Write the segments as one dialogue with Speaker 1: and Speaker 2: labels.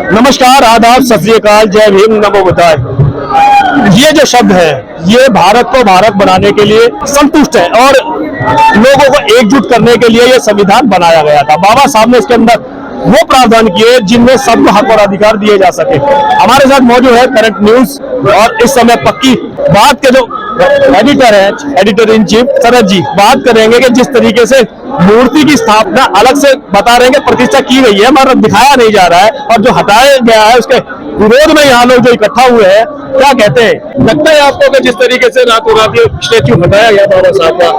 Speaker 1: नमस्कार, आदाब, सत श्री अकाल, जय भीम, नमो बुद्धाय। ये जो शब्द है ये भारत को भारत बनाने के लिए संतुष्ट है और लोगों को एकजुट करने के लिए ये संविधान बनाया गया था। बाबा साहब ने इसके अंदर वो प्रावधान किए जिनमें सबको हक और अधिकार दिए जा सके। हमारे साथ मौजूद है करंट न्यूज और इस समय पक्की बात के जो एडिटर है, एडिटर इन चीफ शरद जी, बात करेंगे कि जिस तरीके से मूर्ति की स्थापना अलग से बता रहे हैं कि प्रतिष्ठा की गई है मगर दिखाया नहीं जा रहा है और जो हटाया गया है उसके विरोध में यहाँ लोग जो इकट्ठा हुए हैं, क्या कहते हैं? लगता है आपको कि जिस तरीके से रातों रात ये स्टेच्यू हटाया गया बाबा साहब का,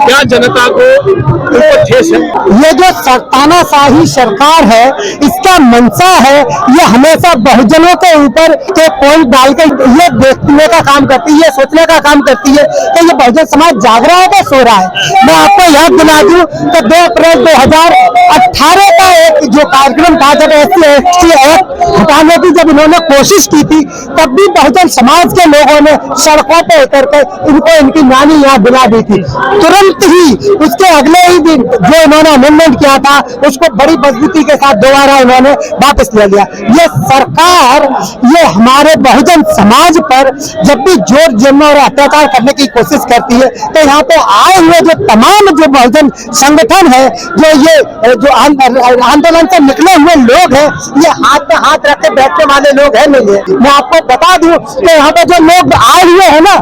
Speaker 1: क्या जनता को ऊपर ठेस है?
Speaker 2: ये जो तानाशाही सरकार है इसका मंशा है, ये हमेशा बहुजनों के ऊपर के पॉइंट डालकर ये देखने का काम करती है, ये सोचने का काम करती है कि ये बहुजन समाज जाग रहा है या सो रहा है। मैं आपको याद दिला दूं कि 2 अप्रैल 2018 का एक जो कार्यक्रम था, जब SC एक्ट हटाने की जब इन्होंने कोशिश की थी, तब भी बहुजन समाज के लोगों ने सड़कों पर उतर कर इनको इनकी नानी याद दिला दी थी। तुरंत ही उसके अगले ही दिन जो इन्होंने अमेंडमेंट किया था उसको बड़ी मजबूती के साथ दोबारा इन्होंने वापस ले लिया। ये सरकार ये हमारे बहुजन समाज पर जब भी जोर जुल्म और अत्याचार करने की कोशिश करती है तो यहाँ पे आए हुए जो तमाम जो बहुजन संगठन है, जो ये जो आंदोलन से निकले हुए लोग हैं, ये हाथ में हाथ रख के बैठने वाले लोग हैं नहीं है। मैं आपको बता दूं कि यहाँ पे जो लोग आए हुए हैं ना,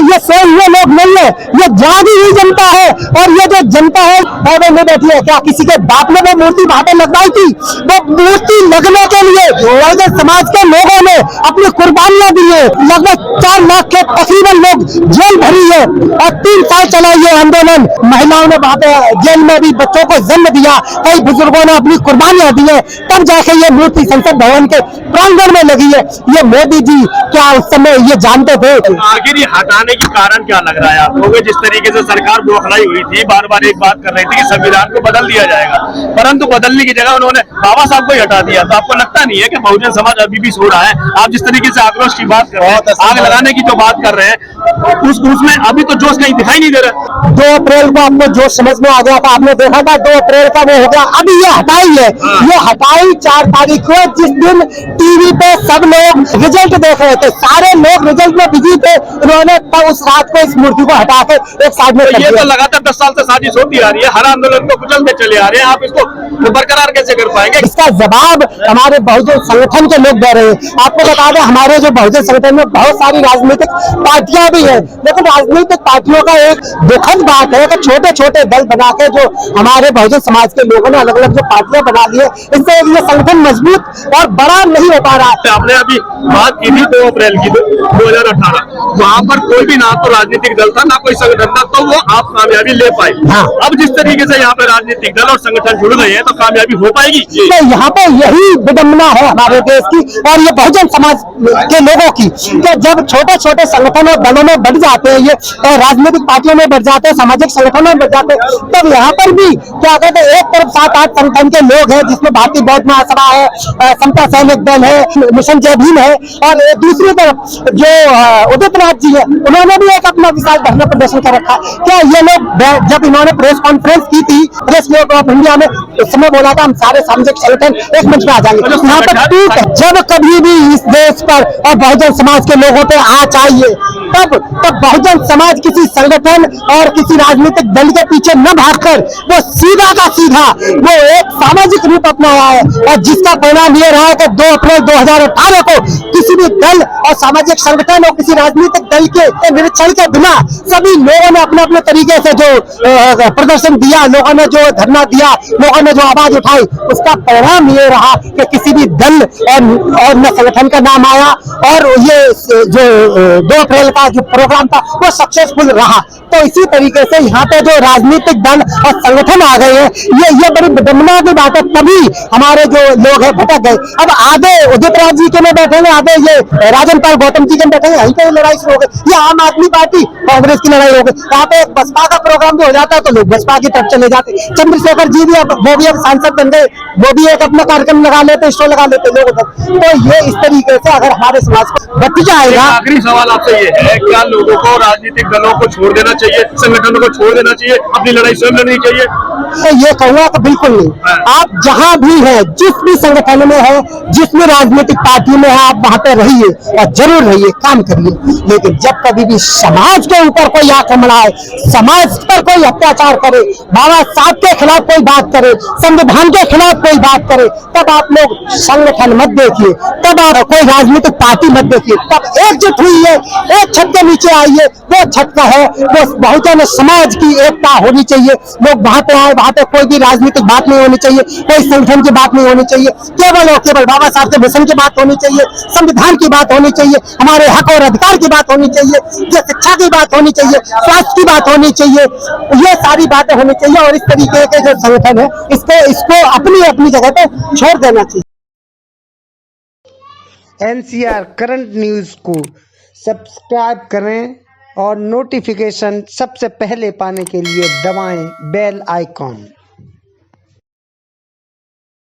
Speaker 2: ये सोए हुए लोग नहीं है, ये जागी हुई जनता है। और ये जो जनता है वो नहीं बैठी है। क्या किसी के बाप ने वो मूर्ति वहां पे लगवाई थी? वो मूर्ति लगने के लिए बहुजन समाज के लोगों ने अपनी कुर्बानियां दी है। लगभग 4 लाख के तकरीबन लोग जेल भरी है और 3 साल चला ये आंदोलन। महिलाओं ने वहां पे जेल में भी बच्चों को जन्म दिया, कई बुजुर्गों ने अपनी कुर्बानियां दी है, तब जाके ये मूर्ति संसद भवन के प्रांगण में लगी है। ये मोदी जी क्या उस समय ये जानते थे?
Speaker 1: आखिर ये हटाने के कारण क्या लग रहा है आपको? जिस तरीके से सरकार बौखलाई हुई थी, बार बार एक बात कर रही थी कि संविधान को बदल दिया जाएगा, परंतु बदलने की जगह उन्होंने बाबा साहब को ही हटा दिया। तो आपको लगता नहीं है कि बहुजन समाज अभी भी सो रहा है? आप जिस तरीके से आक्रोश की बात कर रहे हैं, आग लगाने की जो बात कर रहे हैं, उसमें अभी तो जोश कहीं दिखाई नहीं दे रहा।
Speaker 2: 2 अप्रैल को आपको जोश समझ में आ गया था, आपने देखा था 2 अप्रैल का वो हो गया। अभी ये हटाई है, ये हटाई 4 तारीख को, जिस दिन टीवी पे सब लोग रिजल्ट देख रहे थे, सारे लोग रिजल्ट में बिजी थे। उन्होंने उस रात को इस मूर्ति को हटा के एक साइड में
Speaker 1: ये तो लगातार 10 साल से साजिश होती आ रही है, हर आंदोलन को कुचलते चले आ रहे हैं, आप इसको बरकरार कैसे कर पाएंगे?
Speaker 2: इसका जवाब हमारे बहुजन संगठन के लोग दे रहे हैं। आपको बता दें हमारे जो बहुजन संगठन में बहुत सारी राजनीतिक पार्टियां भी हैं, लेकिन राजनीतिक पार्टियों का एक दुखद बात है कि छोटे छोटे दल बना के जो हमारे बहुजन समाज के लोगों ने अलग अलग जो पार्टियां बना ली है, इससे ये संगठन मजबूत और बड़ा नहीं हो पा रहा है।
Speaker 1: आपने अभी बात की थी 2 अप्रैल की 2018, वहाँ पर कोई भी ना तो राजनीतिक दल था ना कोई संगठन था, तो वो आप कामयाबी ले पाए।
Speaker 2: हाँ।
Speaker 1: अब जिस तरीके से यहाँ पे राजनीतिक दल और संगठन जुड़ गए हैं तो कामयाबी हो पाएगी?
Speaker 2: यहाँ पे यही विडंबना है हमारे देश की और ये बहुजन समाज के लोगों की, कि जब छोटे छोटे संगठन और दलों में बढ़ जाते हैं, ये राजनीतिक पार्टियों में बढ़ जाते हैं, सामाजिक संगठनों में बढ़ जाते हैं, तब यहाँ पर भी क्या कहते हैं, एक तरफ 7-8 संगठन के लोग हैं जिसमें भारतीय बौद्ध महासभा है, समता सैनिक दल है, मिशन जय भीम है, और दूसरी तरफ जो उदित नाथ जी है उन्होंने भी एक अपना विशाल धरना प्रदर्शन कर रखा। क्या ये लोग जब इन्होंने प्रेस कॉन्फ्रेंस की थी प्रेस क्लब ऑफ इंडिया में, उस समय बोला था हम सारे सामाजिक संगठन एक मंच पे आ जाएंगे। यहाँ पर ठीक है, जब कभी भी इस देश पर और बहुजन समाज के लोगों पे आ चाहिए तब बहुजन समाज किसी संगठन और किसी राजनीतिक दल के पीछे न भागकर वो सीधा का सीधा वो एक सामाजिक रूप अपनाया है, और जिसका परिणाम ये रहा है कि 2 अप्रैल 2018 को किसी भी दल और सामाजिक संगठन और किसी राजनीतिक दल के निरीक्षण के बिना सभी लोगों ने अपने अपने तरीके से जो प्रदर्शन दिया, लोगों ने जो धरना दिया, लोगों ने जो आवाज उठाई, उसका परिणाम ये रहा कि किसी भी दल और न संगठन का नाम आया, और ये जो 2 अप्रैल का जो प्रोग्राम था वो सक्सेसफुल रहा। तो इसी तरीके से यहाँ पे जो राजनीतिक दल और संगठन आ गए हैं, ये बड़ी विडंबना की बात है, तभी हमारे जो लोग हैं भटक गए। अब आगे उदित राज जी के में बैठेंगे, आगे ये राजन पाल गौतम जी के बैठेंगे, यहीं पे लड़ाई शुरू हो गई। ये आम आदमी पार्टी कांग्रेस की लड़ाई हो गई। यहाँ पे बसपा का प्रोग्राम भी हो जाता है तो लोग बसपा की तरफ चले जाते। चंद्रशेखर जी भी वो भी अब सांसद बन गए, वो भी एक अपना कार्यक्रम लगा लेते, शो लगा लेते लोगों तक। तो ये इस तरीके से अगर हमारे समाज को बच जाएगा।
Speaker 1: आखिरी सवाल आपसे ये है, क्या लोगों को राजनीतिक दलों को छोड़ देना चाहिए, संगठनों को छोड़ देना चाहिए, अपनी लड़ाई स्वयं लड़नी चाहिए?
Speaker 2: तो ये कहूँगा कि बिल्कुल नहीं। आप जहाँ भी हैं, जिस भी संगठन में है, जिस भी राजनीतिक पार्टी में है, आप वहाँ पे रहिए और जरूर रहिए, काम करिए। लेकिन जब कभी भी समाज के ऊपर कोई आक्रमण आए, समाज पर कोई अत्याचार करे, बाबा साहब के खिलाफ कोई बात करे, संविधान के खिलाफ कोई बात करे, तब आप लोग संगठन मत देखिए, तब आप कोई राजनीतिक पार्टी मत देखिए, तब एकजुट हुई है, एक छत के नीचे आइए। वो छत का है, वो बहुजन समाज की एकता होनी चाहिए। लोग वहां पे आए, वहां पे कोई भी राजनीतिक बात नहीं होनी चाहिए, कोई संगठन की बात नहीं होनी चाहिए, केवल और केवल बाबा साहब के मिशन की बात होनी चाहिए, संविधान की बात होनी चाहिए, हमारे हक और अधिकार की बात होनी चाहिए, ये शिक्षा की बात होनी चाहिए, स्वास्थ्य की बात होनी चाहिए, ये सारी बातें होनी चाहिए। और इस तरीके के जो संगठन है, इसको अपनी अपनी जगह पे छोड़ देना चाहिए।
Speaker 3: NCR करंट न्यूज़ को सब्सक्राइब करें और नोटिफिकेशन सबसे पहले पाने के लिए दबाएं बेल आइकॉन।